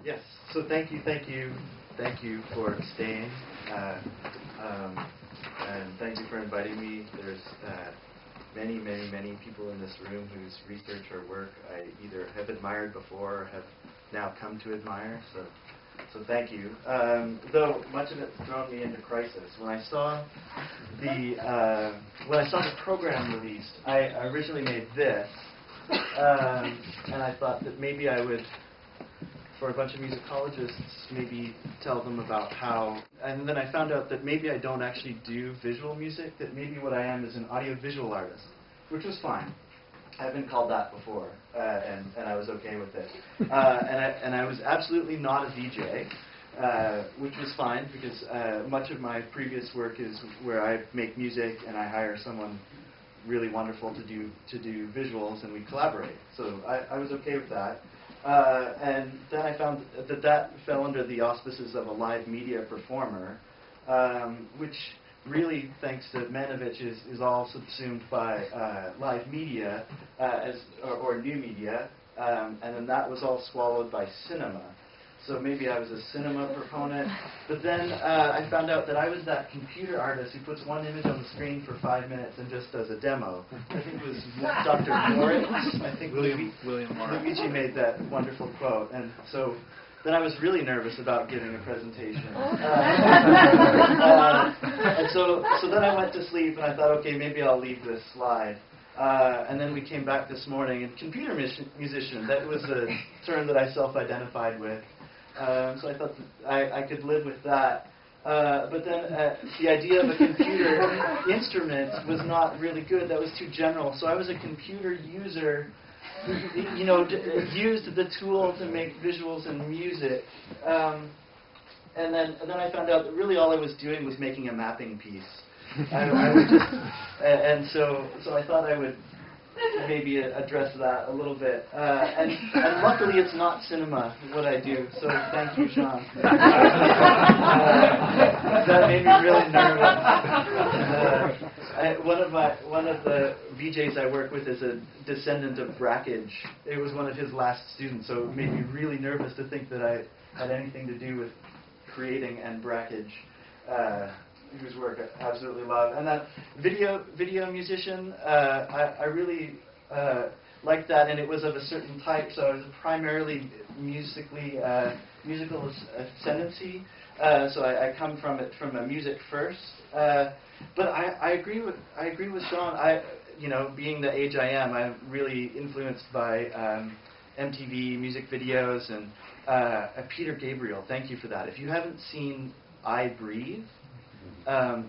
Yes. So thank you for staying, and thank you for inviting me. There's many people in this room whose research or work I either have admired before or have now come to admire. So thank you. Though much of it's thrown me into crisis. When I saw the program released, I originally made this, and I thought that maybe I would, for a bunch of musicologists, maybe tell them about how, and then I found out that maybe I don't actually do visual music, that maybe what I am is an audiovisual artist, which was fine. I've been called that before, and I was okay with it. And I was absolutely not a DJ, which was fine, because much of my previous work is where I make music and I hire someone really wonderful to do visuals, and we collaborate. So I was okay with that. And then I found that fell under the auspices of a live media performer, which really, thanks to Manovich, is all subsumed by live media or new media, and then that was all swallowed by cinema. So maybe I was a cinema proponent, but then I found out that I was that computer artist who puts one image on the screen for 5 minutes and just does a demo. I think it was Dr. Moritz. I think William Luigi made that wonderful quote, and so then I was really nervous about giving a presentation. And so then I went to sleep, and I thought, okay, maybe I'll leave this slide. And then we came back this morning, and computer musician, that was a term that I self-identified with. So I thought that I could live with that. But then the idea of a computer instrument was not really good. That was too general. So I was a computer user, used the tool to make visuals and music. And then I found out that really all I was doing was making a mapping piece. I would just, and so I thought I would maybe address that a little bit. And luckily it's not cinema, what I do, so thank you, Sean. That made me really nervous. One of the VJs I work with is a descendant of Brackage. It was one of his last students, so it made me really nervous to think that I had anything to do with creating and Brackage, whose work I absolutely love. And that video musician, I really liked that, and it was of a certain type, so I was primarily musical ascendancy, so I come from it from a music first. But I agree with Sean. Being the age I am, I'm really influenced by MTV music videos and Peter Gabriel. Thank you for that. If you haven't seen I Breathe,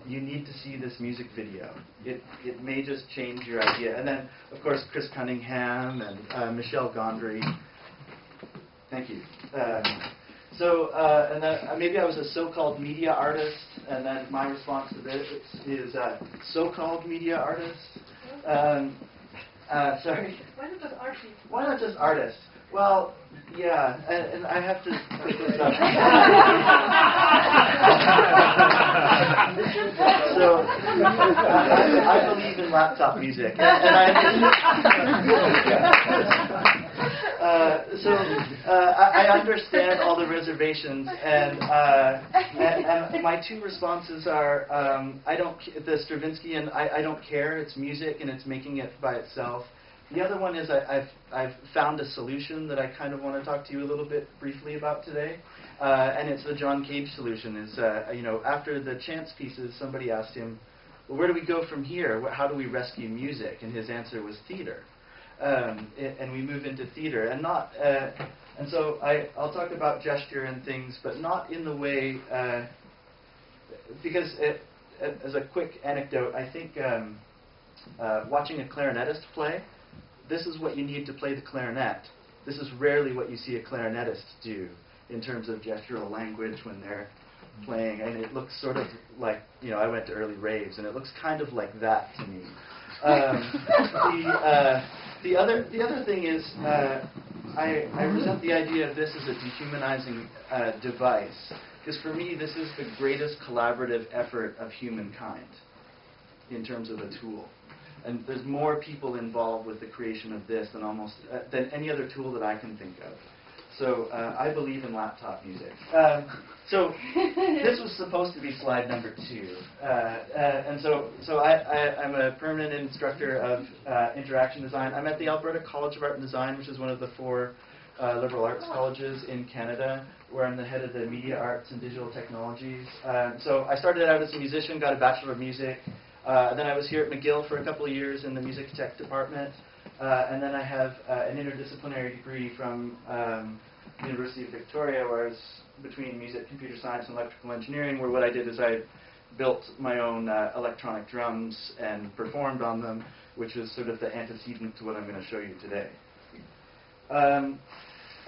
you need to see this music video. It may just change your idea. And then, of course, Chris Cunningham and Michel Gondry. Thank you. And then maybe I was a so-called media artist, and then my response to this is so-called media artist. Sorry? Why not just artist? Why not just artist? Well, yeah, and I have to put this up. So, I believe in laptop music, and I understand all the reservations, and my two responses are, the Stravinsky, I don't care, it's music, and it's making it by itself. The other one is I've found a solution that I kind of want to talk to you a little bit briefly about today, and it's the John Cage solution. Is after the chance pieces, somebody asked him, well, where do we go from here? How do we rescue music? And his answer was theater, and we move into theater, and not. And so I'll talk about gesture and things, but not in the way because as a quick anecdote, I think watching a clarinetist play. This is what you need to play the clarinet. This is rarely what you see a clarinetist do in terms of gestural language when they're playing. And it looks sort of like, I went to early raves, and it looks kind of like that to me. The other thing is, I resent the idea of this as a dehumanizing device, because for me, this is the greatest collaborative effort of humankind in terms of a tool. And there's more people involved with the creation of this than any other tool that I can think of. So I believe in laptop music. So this was supposed to be slide number 2. And so I'm a permanent instructor of interaction design. I'm at the Alberta College of Art and Design, which is one of the 4 liberal arts colleges in Canada, where I'm the head of the media arts and digital technologies. So I started out as a musician, got a Bachelor of Music. Then I was here at McGill for a couple of years in the music tech department. And then I have an interdisciplinary degree from University of Victoria, where I was between music, computer science, and electrical engineering, where what I did is I built my own electronic drums and performed on them, which is sort of the antecedent to what I'm going to show you today.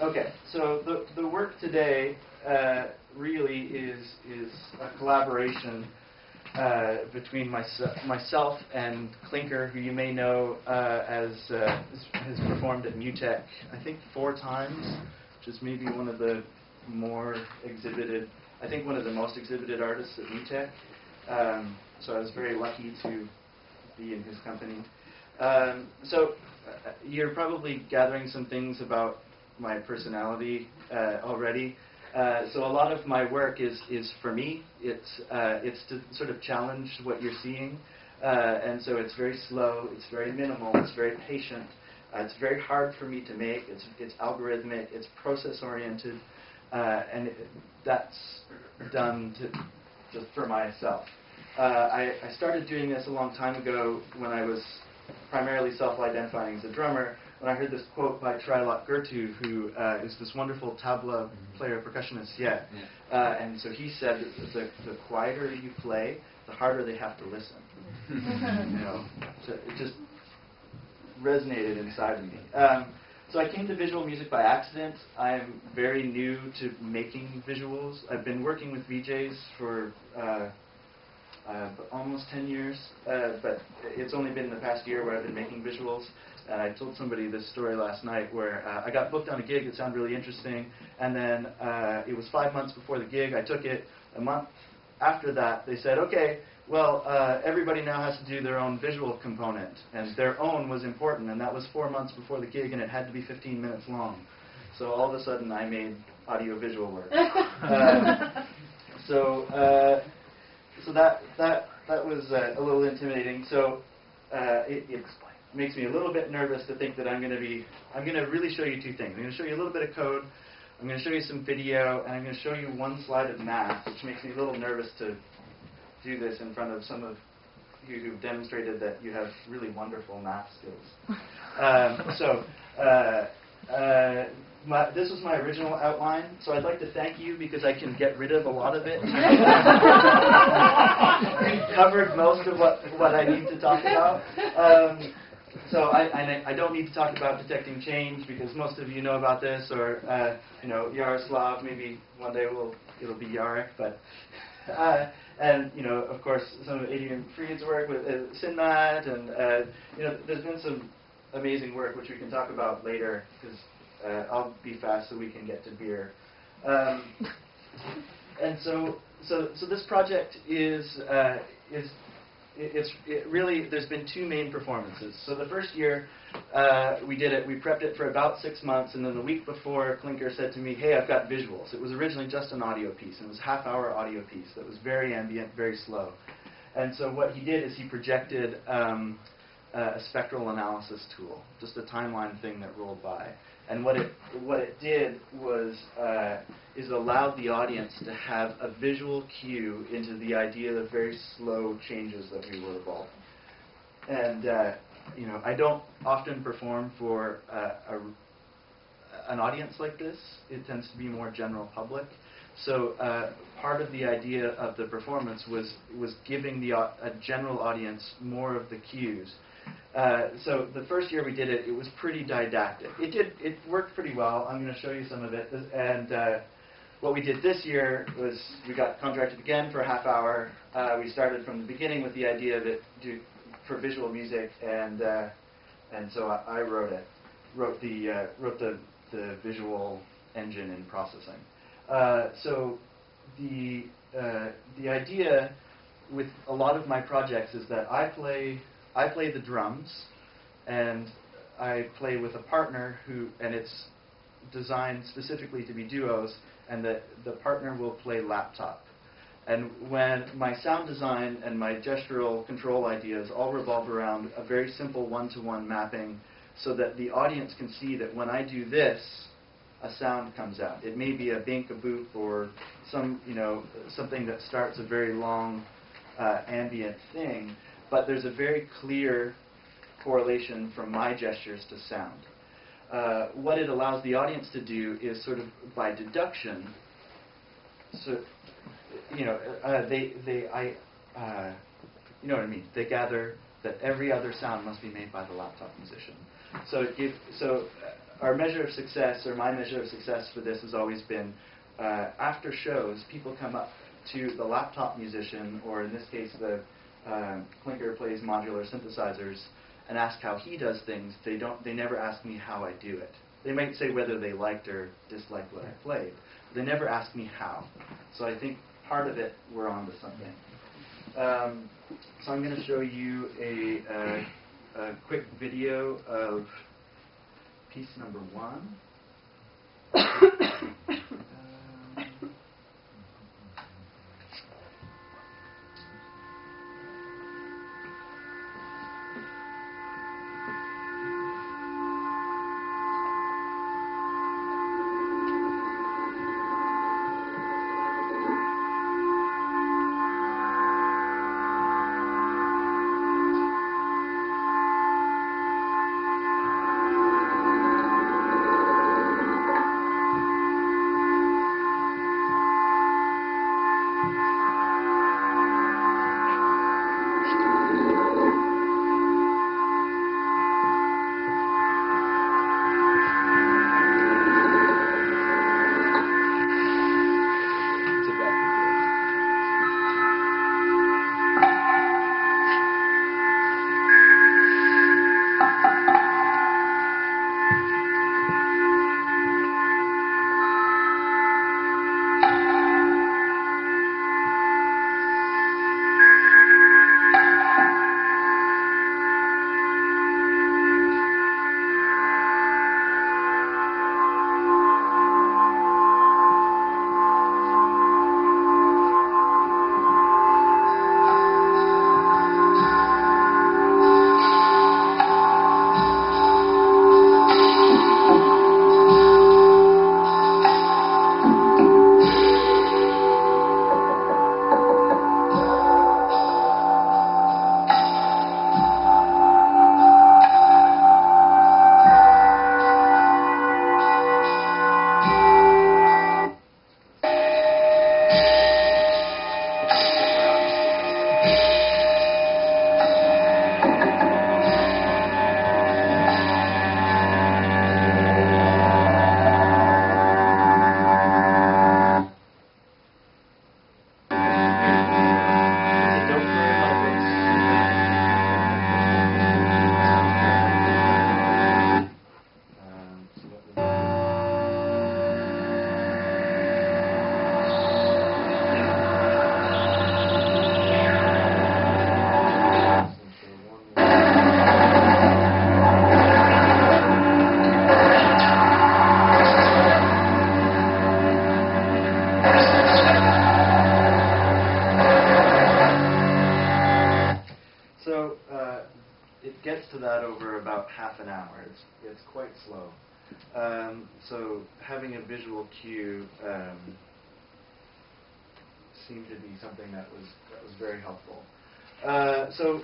Okay, so the work today really is a collaboration between myself and Clinker, who you may know as has performed at MUTEC, I think 4 times, which is maybe one of the more exhibited, I think one of the most exhibited artists at MUTEC. So I was very lucky to be in his company. So you're probably gathering some things about my personality already. So a lot of my work is for me. It's to sort of challenge what you're seeing, and so it's very slow, it's very minimal, it's very patient. It's very hard for me to make. It's algorithmic, it's process oriented, and that's done just for myself. I started doing this a long time ago when I was primarily self-identifying as a drummer, when I heard this quote by Trilot Gertu, who is this wonderful tabla player, percussionist, and so he said that the quieter you play, the harder they have to listen. You know, so it just resonated inside of me. So I came to visual music by accident. I'm very new to making visuals. I've been working with VJs for almost 10 years, but it's only been the past year where I've been making visuals. And I told somebody this story last night where I got booked on a gig that sounded really interesting, and then it was 5 months before the gig. I took it. A month after that, they said, okay, well, everybody now has to do their own visual component, and their own was important, and that was 4 months before the gig, and it had to be 15 minutes long. So all of a sudden, I made audio-visual work. So that was a little intimidating. So it makes me a little bit nervous to think that I'm going to really show you 2 things. I'm going to show you a little bit of code, I'm going to show you some video, and I'm going to show you 1 slide of math, which makes me a little nervous to do this in front of some of you who've demonstrated that you have really wonderful math skills. This was my original outline, so I'd like to thank you because I can get rid of a lot of it. We covered most of what I need to talk about. So I don't need to talk about detecting change because most of you know about this, or Yaroslav, maybe one day it'll be Yarek, but and of course some of Adrian Fried's work with SynMat, and there's been some amazing work which we can talk about later because I'll be fast so we can get to beer. And so this project really, there's been 2 main performances. So the first year we did it, we prepped it for about 6 months, and then the week before, Clinker said to me, hey, I've got visuals. It was originally just an audio piece, and it was a half-hour audio piece that was very ambient, very slow. And so what he did is he projected a spectral analysis tool, just a timeline thing that rolled by. And what it did was is allowed the audience to have a visual cue into the idea of very slow changes that we were evolving. And I don't often perform for an audience like this. It tends to be more general public. So part of the idea of the performance was giving a general audience more of the cues. So the first year we did it, it was pretty didactic. It worked pretty well. I'm going to show you some of it. And what we did this year was we got contracted again for a half hour. We started from the beginning with the idea of it for visual music, and so I wrote the visual engine in processing. So the idea with a lot of my projects is that I play the drums, and I play with a partner and it's designed specifically to be duos, and that the partner will play laptop. And when my sound design and my gestural control ideas all revolve around a very simple one-to-one mapping, so that the audience can see that when I do this, a sound comes out. It may be a bink, a boop, or something that starts a very long ambient thing, but there's a very clear correlation from my gestures to sound. What it allows the audience to do is sort of by deduction. So, you know what I mean. They gather that every other sound must be made by the laptop musician. So our measure of success, or my measure of success for this, has always been after shows, people come up to the laptop musician, or in this case, the Clinker plays modular synthesizers, and ask how he does things. They never ask me how I do it. They might say whether they liked or disliked what I played. But they never ask me how. So I think part of it, we're on to something. So I'm going to show you a quick video of piece number 1. It's quite slow. So having a visual cue seemed to be something that was very helpful. So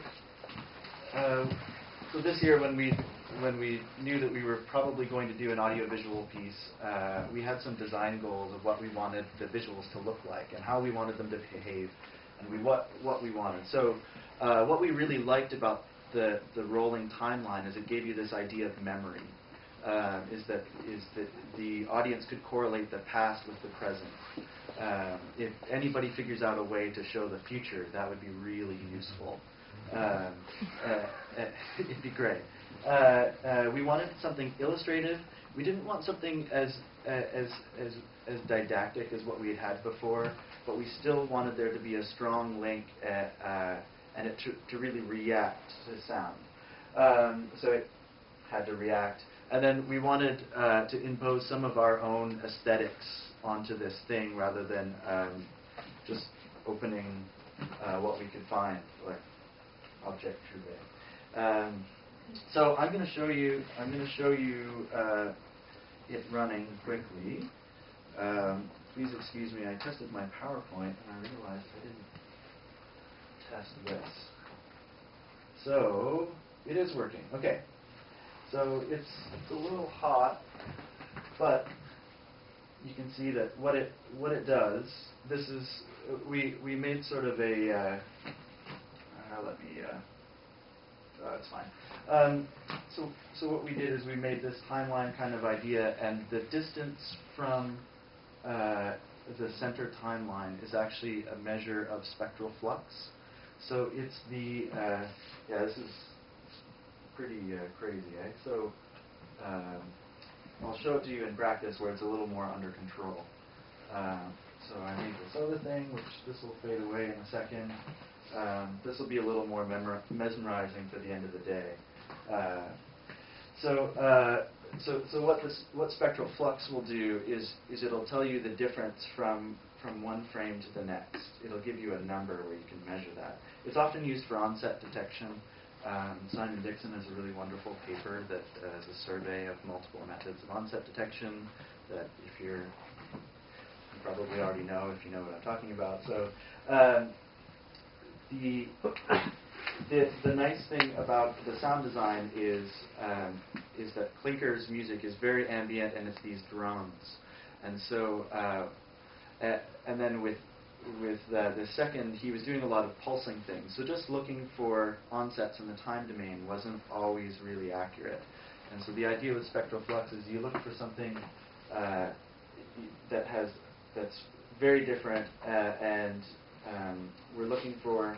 this year, when we knew that we were probably going to do an audiovisual piece, we had some design goals of what we wanted the visuals to look like and how we wanted them to behave, and what we wanted. So what we really liked about the rolling timeline is it gave you this idea of memory. Is that the audience could correlate the past with the present. If anybody figures out a way to show the future, that would be really useful. It'd be great. We wanted something illustrative. We didn't want something as didactic as what we had before, but we still wanted there to be a strong link and it to really react to sound. So it had to react. And then we wanted to impose some of our own aesthetics onto this thing rather than just opening what we could find, like object trouvé. So I'm going to show you. It running quickly. Please excuse me. I tested my PowerPoint and I realized I didn't test this. So it is working. Okay. So it's a little hot, but you can see that what it does. This is we made sort of a. It's fine. So what we did is we made this timeline kind of idea, and the distance from the center timeline is actually a measure of spectral flux. So it's the this is pretty crazy, eh? So I'll show it to you in practice where it's a little more under control. So I made this other thing, which this will fade away in a second. This will be a little more mesmerizing for the end of the day. So what spectral flux will do is it'll tell you the difference from one frame to the next. It'll give you a number where you can measure that. It's often used for onset detection. Simon Dixon has a really wonderful paper that is a survey of multiple methods of onset detection that you probably already know if you know what I'm talking about. So the nice thing about the sound design is that Klinker's music is very ambient and it's these drones. And so and then with the second, he was doing a lot of pulsing things. So just looking for onsets in the time domain wasn't always really accurate. And so the idea with spectral flux is you look for something that's very different, and we're looking for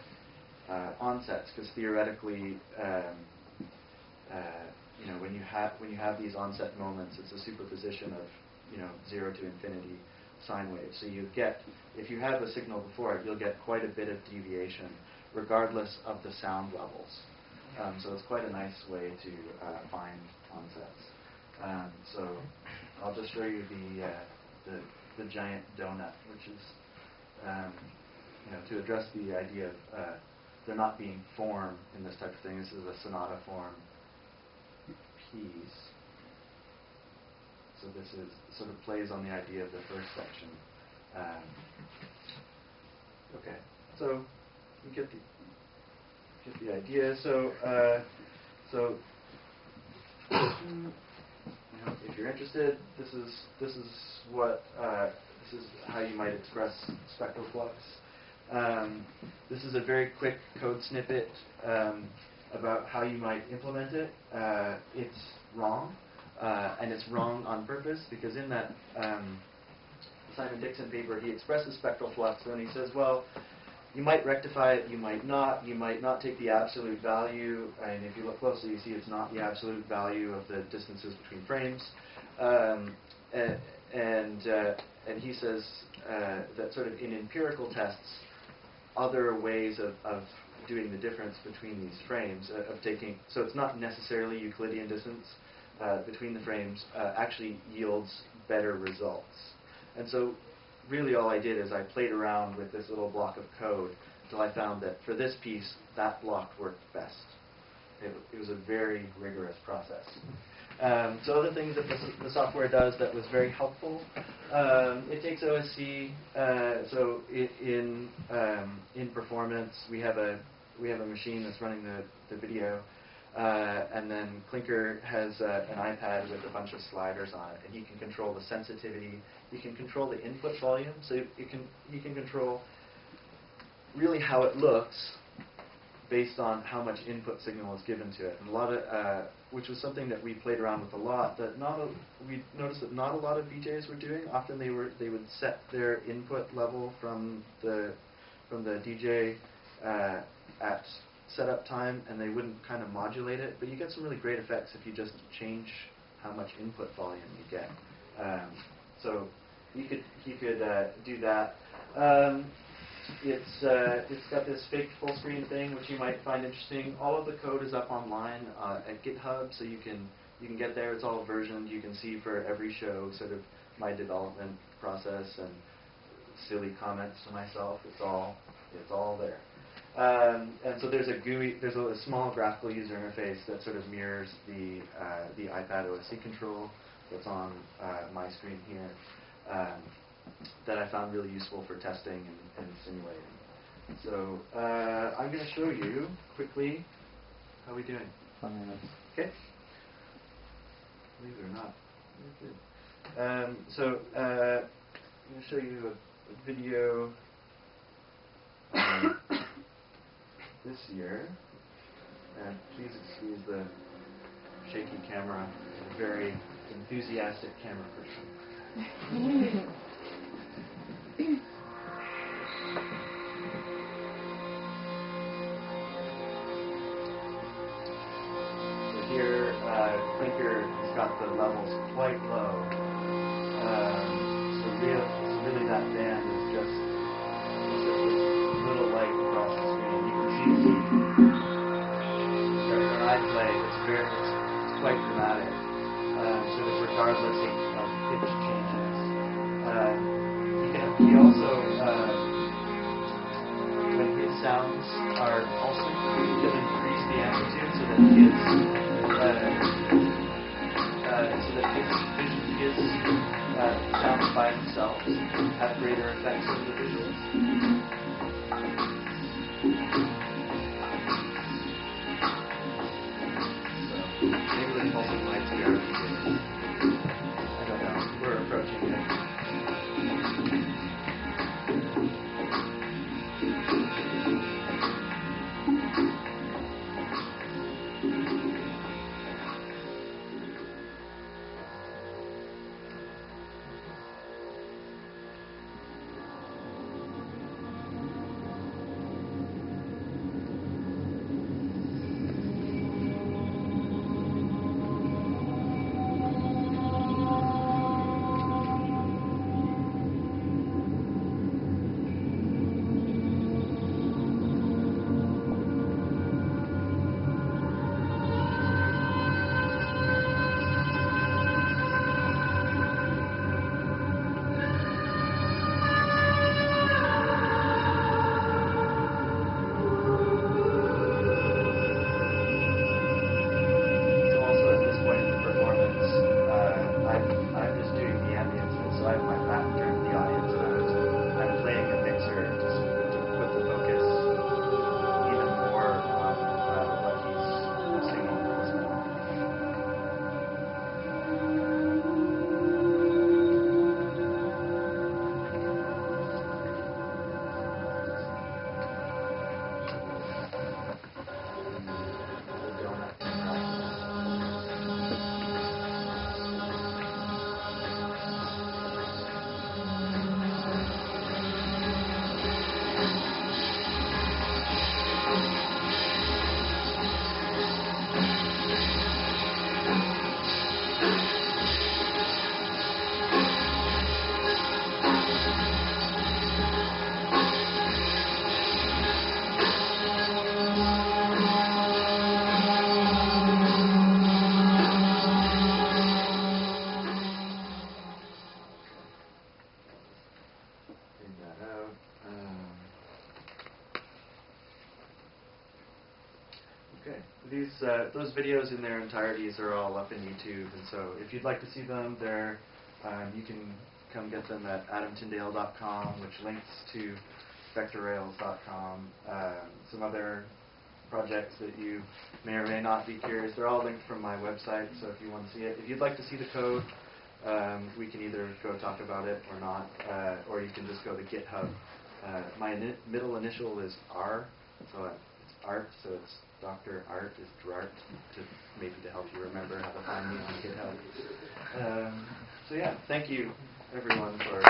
onsets because theoretically, when you have these onset moments, it's a superposition of 0 to infinity sine waves. So you get, if you have a signal before it, you'll get quite a bit of deviation regardless of the sound levels. So it's quite a nice way to find onsets. So I'll just show you the giant donut, which is to address the idea of there not being form in this type of thing. This is a sonata form piece. So this is sort of plays on the idea of the first section. Okay, so you get the idea. So if you're interested, this is how you might express spectral flux. This is a very quick code snippet about how you might implement it. It's wrong. And it's wrong on purpose because in that Simon Dixon paper, he expresses spectral flux, and he says, well, you might rectify it, you might not take the absolute value, and if you look closely, you see it's not the absolute value of the distances between frames. And he says that sort of in empirical tests, other ways of doing the difference between these frames, so it's not necessarily Euclidean distance, between the frames actually yields better results. And so really all I did is I played around with this little block of code until I found that for this piece, that block worked best. It was a very rigorous process. So other things that the software does that was very helpful, it takes OSC. So in performance, we have a machine that's running the video. And then Klinker has an iPad with a bunch of sliders on it, and he can control the sensitivity. He can control the input volume, so he can control really how it looks based on how much input signal is given to it. And a lot of, which was something that we played around with a lot. That we noticed that not a lot of DJs were doing. Often they would set their input level from the DJ at setup time, and they wouldn't kind of modulate it, but you get some really great effects if you just change how much input volume you get. So you could do that. It's got this fake full screen thing, which you might find interesting. All of the code is up online at GitHub, so you can you can get there. It's all versioned. You can see for every show sort of my development process and silly comments to myself. It's all there. And so there's a small graphical user interface that sort of mirrors the iPad OSC control that's on my screen here that I found really useful for testing and simulating. So I'm going to show you quickly. How are we doing? 5 minutes. Okay. Believe it or not, very good. So I'm going to show you a video this year. And please excuse the shaky camera. I'm a very enthusiastic camera person. Here, Clinker has got the levels quite low. So really that band is just this little light across the screen. You can see that when I play, it's quite dramatic. Sort of regardless of pitch changes. He also, when his sounds are also, he can increase the amplitude so that his sounds by themselves have greater effects on the visuals. So maybe the pulsing lights we are using. I don't know. We're approaching it. Those videos in their entireties are all up in YouTube, and so if you'd like to see them, there you can come get them at adamtindale.com, which links to vectorrails.com. Some other projects that you may or may not be curious, they're all linked from my website, so if you want to see it. If you'd like to see the code, we can either go talk about it or not, or you can just go to GitHub. My middle initial is R, so it's Art, so it's Dr. Art is Drart, maybe to help you remember how to find me on GitHub. So yeah, thank you everyone for